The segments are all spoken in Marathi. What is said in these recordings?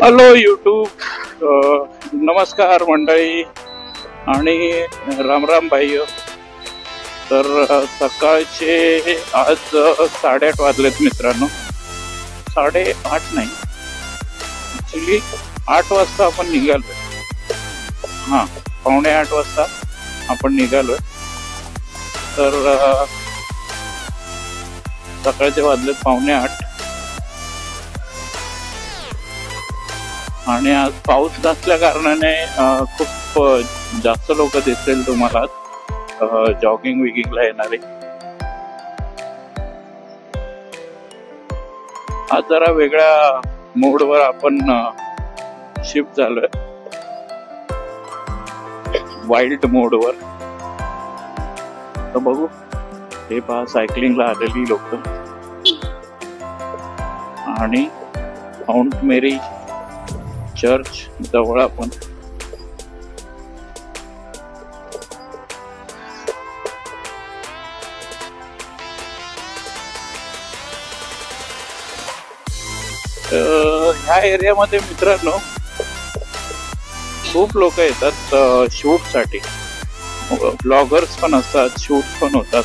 हॅलो यूट्यूब, नमस्कार मंडळी आणि राम भाई. तर सकाळचे आज 8:30 वाजलेत मित्रांनो. 8:30 नाही, ॲक्च्युली 8 वाजता आपण निघालोय. हां, 7:45 वाजता आपण निघालोय. तर सकाळचे वाजलेत 7:45 आणि आज पाऊस नसल्या कारणाने खूप जास्त लोक दिसतील तुम्हाला जॉगिंग विगिंगला येणारे. आज जरा वेगळ्या मोडवर आपण शिफ्ट झालोय, वाईल्ड मोडवर. तर बघू, हे पहा सायकलिंगला आलेली लोक आणि माउंट मेरी चर्च जवळ आपण. ह्या एरियामध्ये मित्रांनो खूप लोक येतात शूट साठी. ब्लॉगर्स पण असतात, शूट पण होतात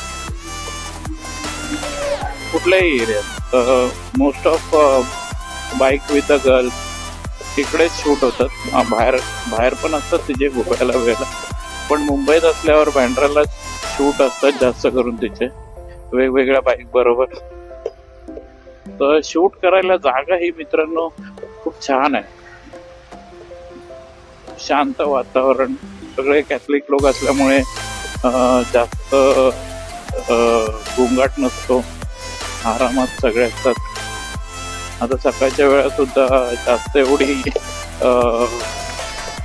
कुठल्याही एरियात. Most of bike with a girl तिकडेच शूट होतात. बाहेर पण असतात तिचे गोव्याला वेळेला, पण मुंबईत असल्यावर बँड्राला शूट असतात जास्त करून तिचे वेगवेगळ्या बाईक बरोबर. तर शूट करायला जागा ही मित्रांनो खूप छान आहे. शांत वातावरण, सगळे कॅथलिक लोक असल्यामुळे जास्त गोंगाट नसतो, आरामात सगळे असतात. आता सकाळच्या वेळा सुद्धा जास्त एवढी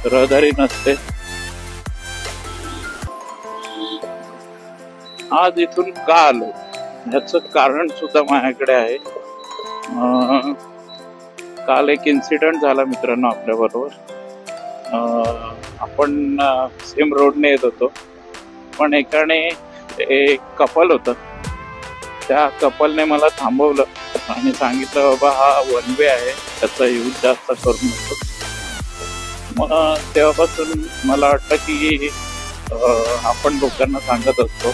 रहदारी नसते. आज इथून का आलो याच कारण सुद्धा माझ्याकडे आहे. काल एक इन्सिडेंट झाला मित्रांनो आपल्या बरोबर. आपण सेम रोडने येत होतो, पण एकाने एक कपल होतं, त्या कपलने मला थांबवलं आणि सांगितलं बाबा हा वन वे आहे, त्याचा यूज जास्त करू नको. मग तेव्हापासून मला वाटतं की आपण लोकांना सांगत असतो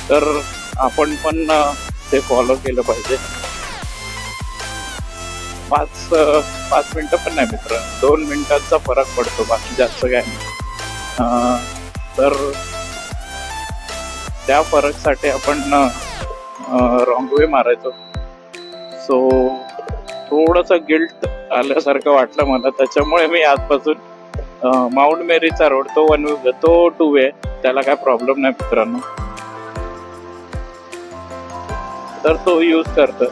तर आपण पण ते फॉलो केलं पाहिजे. 5 मिनिटं पण नाही मित्र, 2 मिनिटांचा फरक पडतो, बाकी जास्त काय नाही. तर त्या फरकसाठी आपण रॉंग वे मारायचो. सो थोडंसं गिल्ट आल्यासारखं वाटलं मला, त्याच्यामुळे मी आजपासून माउंट मेरीचा रोड तो वन वे, तो 2 वे, त्याला काय प्रॉब्लेम नाही मित्रांनो, तर तो यूज करतो.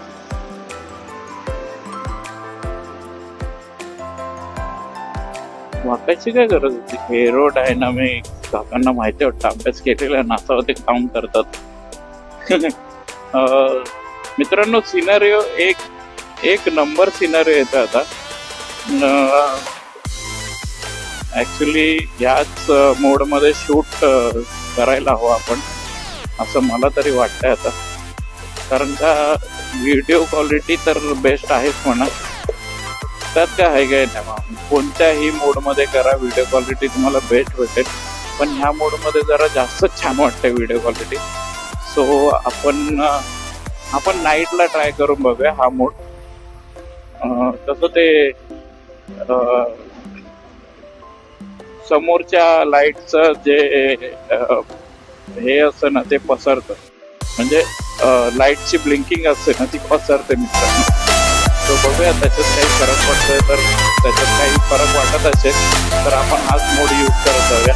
वाकायची काय गरज होती? हे रोड आहे ना, मी काकांना माहिती वाटतं, अभ्यास केलेला नासावर ते काम करतात. मित्रांनो सिनारिओ एक नंबर सिनारिओ येतो आता. ऍक्च्युली ह्याच मोडमध्ये शूट करायला हवं आपण, असं मला तरी वाटतंय आता. कारण का व्हिडिओ क्वालिटी तर बेस्ट आहेच म्हणा, त्यात काय आहे काय नाही. कोणत्याही मोडमध्ये करा, व्हिडिओ क्वालिटी तुम्हाला बेस्ट भेटेल, पण ह्या मोडमध्ये जरा जास्त छान वाटते व्हिडिओ क्वालिटी. सो आपण नाईटला ट्राय करून बघूया हा मोड. तसं ते समोरच्या लाईटचं जे हे असतं ना ते पसरतं, म्हणजे लाईटची ब्लिंकिंग असते ना ती पसरते मित्रांनो. तो बघूया त्याच्यात काही फरक पडतोय. तर त्याच्यात काही फरक वाटत असेल तर आपण हाच मोड यूज करत जाऊया.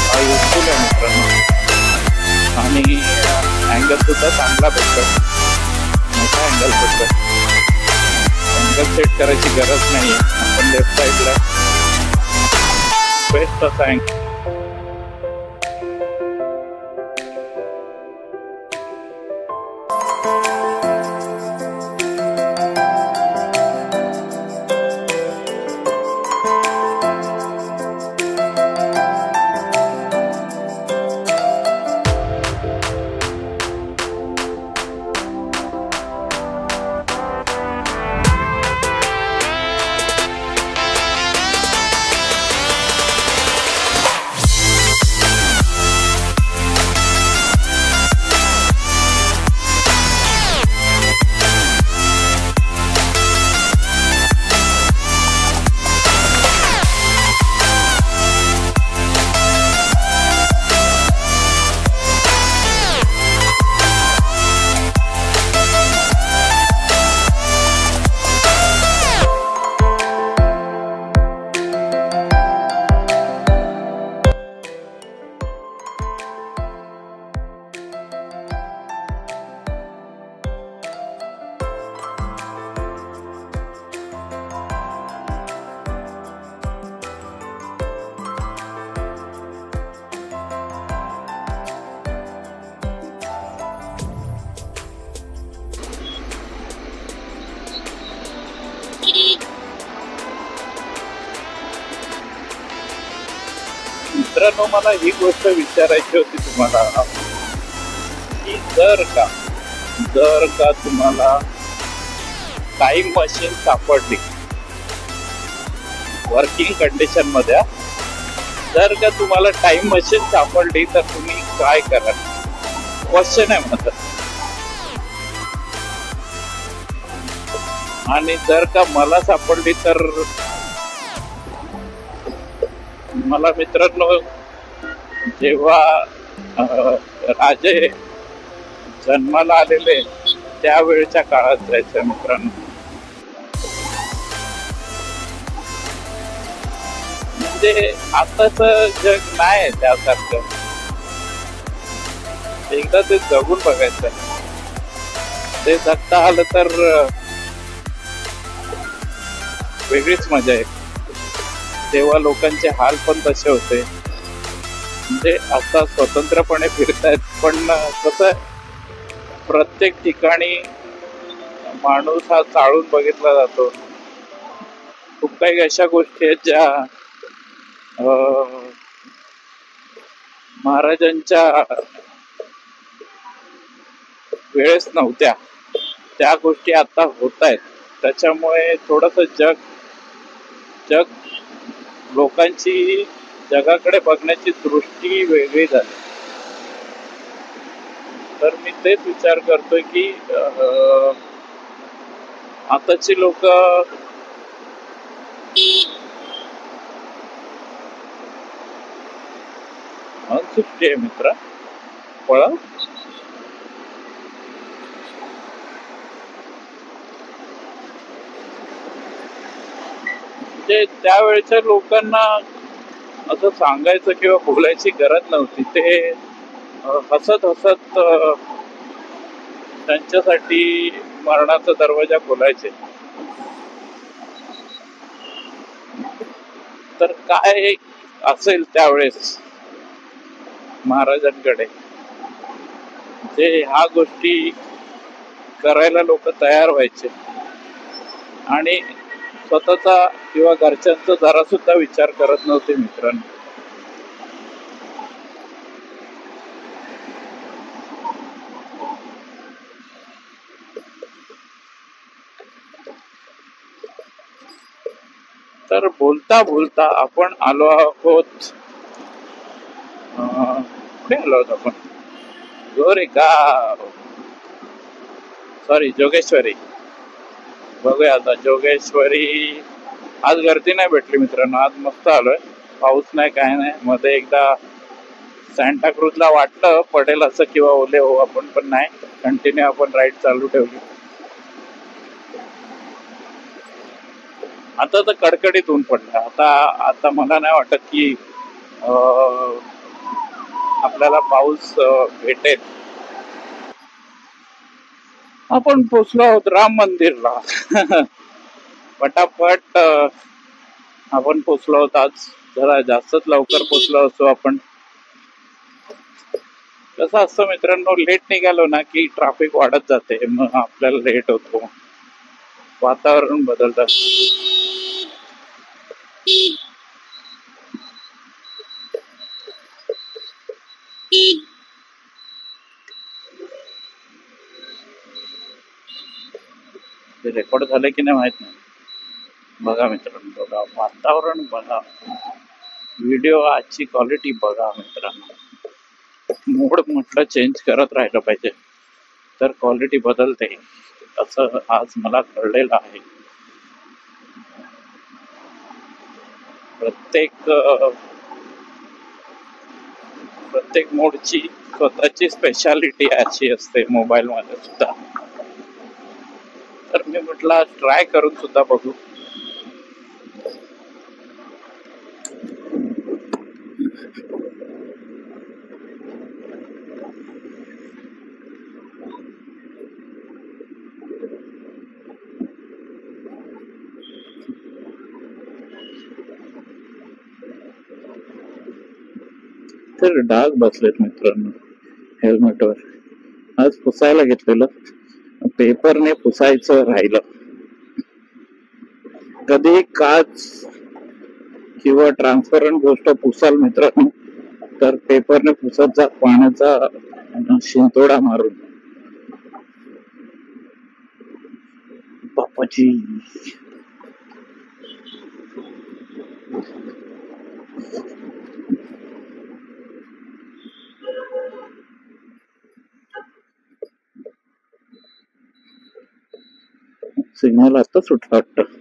हा युजफुल आहे मित्रांनो आणि अँगल सुद्धा चांगला भेटतो, मोठा अँगल भेटतो. अँगल सेट करायची गरज नाही आहे, आपण लेफ्ट साईडला बेस्ट असा अँगल. मित्रांनो, मला ही गोष्ट विचारायची होती तुम्हाला की जर का तुम्हाला टाइम मशीन सापडली वर्किंग कंडिशन मध्ये, जर का तुम्हाला टाइम मशीन सापडली तर तुम्ही काय कराल? क्वेश्चन आहे माझं. आणि जर का मला सापडली तर मला मित्रांनो, जेव्हा राजे जन्माला आलेले त्यावेळच्या काळात जायचं मित्रांनो. म्हणजे आताच जग नाही त्यासारखं. एकदा ते जगून बघायचं. ते जगता आलं तर वेगळीच मजा आहे. तेव्हा लोकांचे हाल पण तसे होते. म्हणजे आता स्वतंत्रपणे फिरतायत, पण कसं प्रत्येक ठिकाणी माणूस हा चाळून बघितला जातो. खूप काही अशा गोष्टी आहेत ज्या महाराजांच्या वेळेस नव्हत्या, त्या गोष्टी आता होत आहेत. त्याच्यामुळे थोडस जग लोकांची जगाकडे बघण्याची दृष्टी वेगळी झाली. तर मी तेच विचार करतोय की आताची लोक सुट्टी आहे मित्र पळा. म्हणजे त्यावेळेच्या लोकांना असं सांगायचं किंवा बोलायची गरज नव्हती. ते हसत हसत त्यांच्यासाठी मरणाचा दरवाजा खोलायचे. तर काय असेल त्यावेळेस महाराजांकडे, जे ह्या गोष्टी करायला लोक तयार व्हायचे आणि स्वतःचा किंवा घरच्यांचा जरा सुद्धा विचार करत नव्हते मित्रांनो. तर बोलता बोलता आपण आलो आहोत, कुठे आलो आहोत आपण? गोरेगाव, सॉरी जोगेश्वरी. बघूया आता जोगेश्वरी. आज गर्दी नाही भेटली मित्रांनो. आज मस्त आलोय, पाऊस नाही काय नाही. मध्ये एकदा सांताक्रूजला वाटलं पडेल असं किंवा ओले हो आपण, पण नाही. कंटिन्यू आपण राईड चालू ठेवली. आता तर कडकडीत ऊन पडलं. आता मला नाही वाटत की आपल्याला पाऊस भेटेल. आपण पोचलो आहोत राम मंदिरला. पटापट आपण पोचलो आहोत. आज जरा जास्तच लवकर पोचलो असतो आपण. कसं असतं मित्रांनो, लेट निघालो ना की ट्रॅफिक वाढत जाते, मग आपल्याला लेट होतो. वातावरण बदलतं. ते रेकॉर्ड झालं की नाही माहित नाही. बघा मित्रांनो, बघा वातावरण, बघा व्हिडिओ, आजची क्वालिटी बघा मित्रांनो. मोड म्हटलं चेंज करत राहिलं पाहिजे तर क्वालिटी बदलते, असं आज मला कळलेलं आहे. प्रत्येक मोडची स्वतःची स्पेशालिटी अशी असते मोबाईल मध्ये सुद्धा. तर मी म्हटलं ट्राय करून सुद्धा बघू. तर डाग बसलेत मित्रांनो हेल्मेटवर. आज पुसायला घेतलेलं, पेपरने पुसायचं राहिलं. कधी काच किंवा ट्रान्सपरंट गोष्ट पुसाल मित्रांनो तर पेपरने पुसत जा पाण्याचा शिंतोडा मारून. बापाची सिग्नल आता सुटला वाटतं.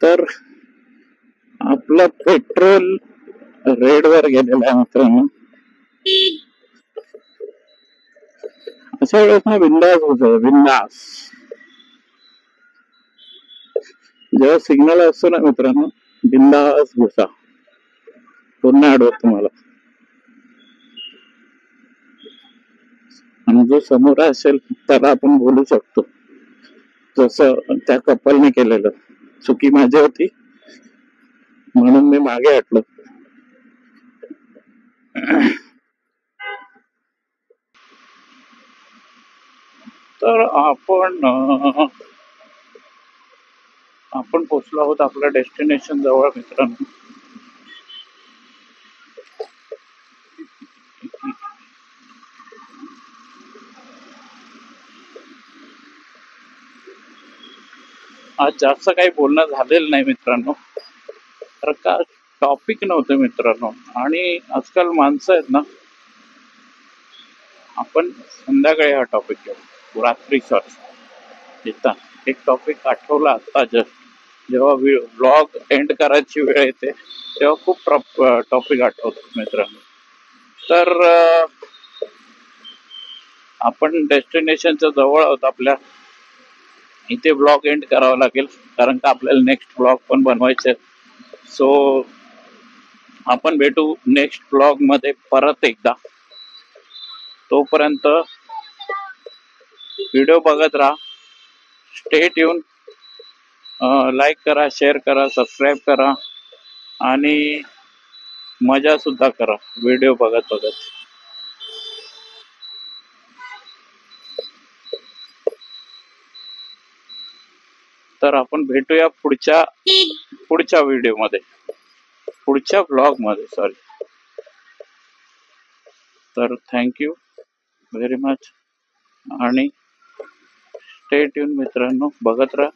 तर आपलं पेट्रोल रेड वर गेलेलं आहे मित्रांनो. अशा वेळेस ना बिंदास होत बिंदास. जेव्हा सिग्नल असतो ना मित्रांनो, बिंदास घुसा, पुन्हा अडवत तुम्हाला. आणि जो समोर असेल त्याला आपण बोलू शकतो, जसं त्या कपलने केलेलं. चुकी माझी होती म्हणून मी मागे हटलो. तर आपण पोचलो आहोत आपल्या डेस्टिनेशन जवळ मित्रांनो. आज जास्त काही बोलणं झालेलं नाही मित्रांनो, तर का टॉपिक नव्हते मित्रांनो. आणि आजकाल माणसं आहेत ना, आपण संध्याकाळी हा टॉपिक घेऊ, रात्री सर एक टॉपिक आठवला आता जस्ट. जेव्हा ब्लॉग एंड करायची वेळ येते तेव्हा खूप टॉपिक आठवतो मित्रांनो. तर आपण डेस्टिनेशनच्या जवळ आहोत आपल्या. इथे ब्लॉग एंड करावा लागेल कारण का आपल्याला नेक्स्ट ब्लॉग पण बनवायचे. सो आपण भेटू नेक्स्ट ब्लॉग मध्ये परत एकदा. तोपर्यंत व्हिडिओ बघत राहा, स्टे ट्यून, लाईक करा, शेअर करा, सबस्क्राईब करा आणि मजा सुद्धा करा व्हिडिओ बघत बघत. तर आपण भेटूया पुढच्या व्हिडिओमध्ये, पुढच्या ब्लॉग मध्ये, सॉरी. तर थँक्यू व्हेरी मच आणि स्टे ट्यून मित्रांनो, बघत राहा.